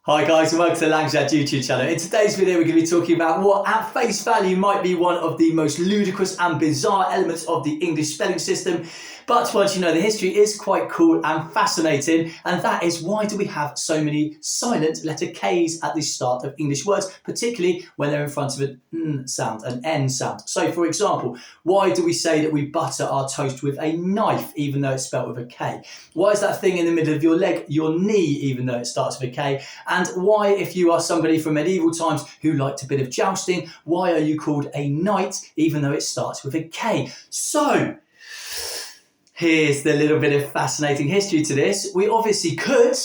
Hi guys and welcome to the Language Lad YouTube channel. In today's video we're going to be talking about what at face value might be one of the most ludicrous and bizarre elements of the English spelling system. But once you know the history is quite cool and fascinating, and that is why do we have so many silent letter K's at the start of English words, particularly when they're in front of an N sound, an N sound. So for example, why do we say that we butter our toast with a knife even though it's spelt with a K? Why is that thing in the middle of your leg your knee even though it starts with a K? And why, if you are somebody from medieval times who liked a bit of jousting, why are you called a knight even though it starts with a K? So here's the little bit of fascinating history to this. We obviously could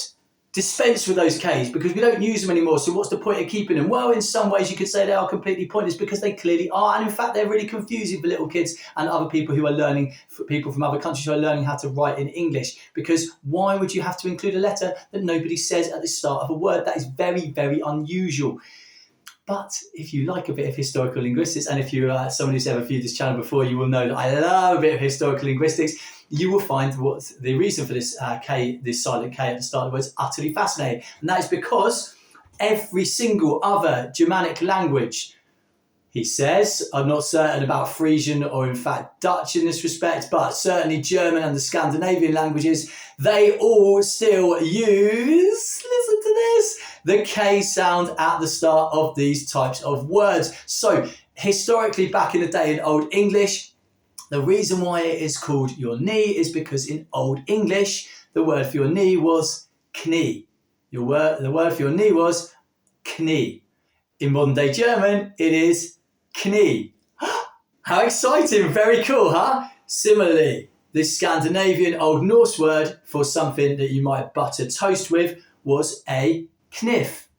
dispense with those Ks because we don't use them anymore. So what's the point of keeping them? Well, in some ways you could say they are completely pointless because they clearly are. And in fact, they're really confusing for little kids and other people who are learning, for people from other countries who are learning how to write in English. Because why would you have to include a letter that nobody says at the start of a word? That is very, very unusual. But if you like a bit of historical linguistics, and if you're someone who's ever viewed this channel before, you will know that I love a bit of historical linguistics. You will find what the reason for this K, this silent K at the start of the word, is utterly fascinating. And that is because every single other Germanic language, he says, I'm not certain about Frisian or in fact Dutch in this respect, but certainly German and the Scandinavian languages, they all still use, listen to this, the K sound at the start of these types of words. So historically, back in the day in Old English, the reason why it is called your knee is because in Old English, the word for your knee was knie. The word for your knee was knie. In modern day German, it is knie. How exciting, very cool, huh? Similarly, this Scandinavian Old Norse word for something that you might butter toast with was a kniff.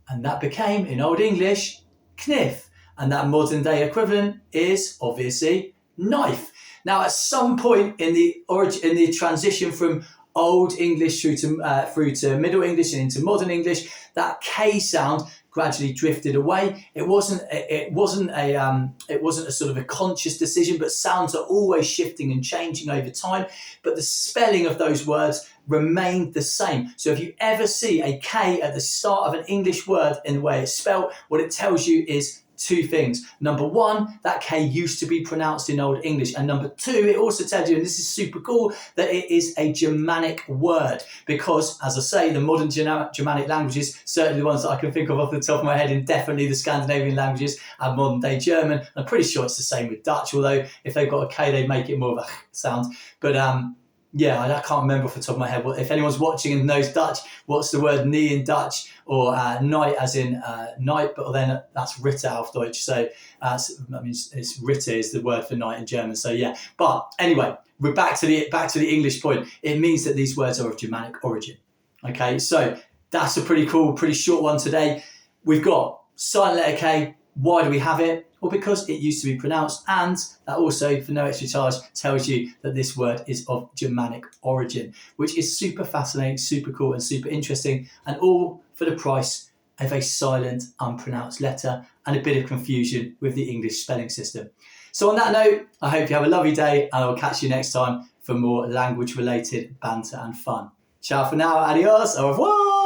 And that became, in Old English, kniff. And that modern day equivalent is obviously knife. Now, at some point in the transition from Old English through to Middle English and into Modern English, that K sound gradually drifted away. It wasn't a sort of a conscious decision, but sounds are always shifting and changing over time. But the spelling of those words remained the same. So if you ever see a K at the start of an English word in the way it's spelled, what it tells you is two things. Number one, that K used to be pronounced in Old English. And number two, it also tells you, and this is super cool, that it is a Germanic word. Because, as I say, the modern Germanic languages, certainly the ones that I can think of off the top of my head, and definitely the Scandinavian languages and modern day German. I'm pretty sure it's the same with Dutch, although if they've got a K, they make it more of a sound. But yeah, I can't remember off the top of my head. If anyone's watching and knows Dutch, what's the word knee in Dutch, or night as in night, but then that's Ritter auf Deutsch. So that means it's Ritter is the word for night in German. So yeah, but anyway, we're back to the English point. It means that these words are of Germanic origin. Okay, so that's a pretty cool, pretty short one today. We've got silent letter K. Why do we have it? Well, because it used to be pronounced, and that also, for no extra charge, tells you that this word is of Germanic origin, which is super fascinating, super cool, and super interesting, and all for the price of a silent, unpronounced letter and a bit of confusion with the English spelling system. So on that note, I hope you have a lovely day, and I'll catch you next time for more language-related banter and fun. Ciao for now, adios, au revoir!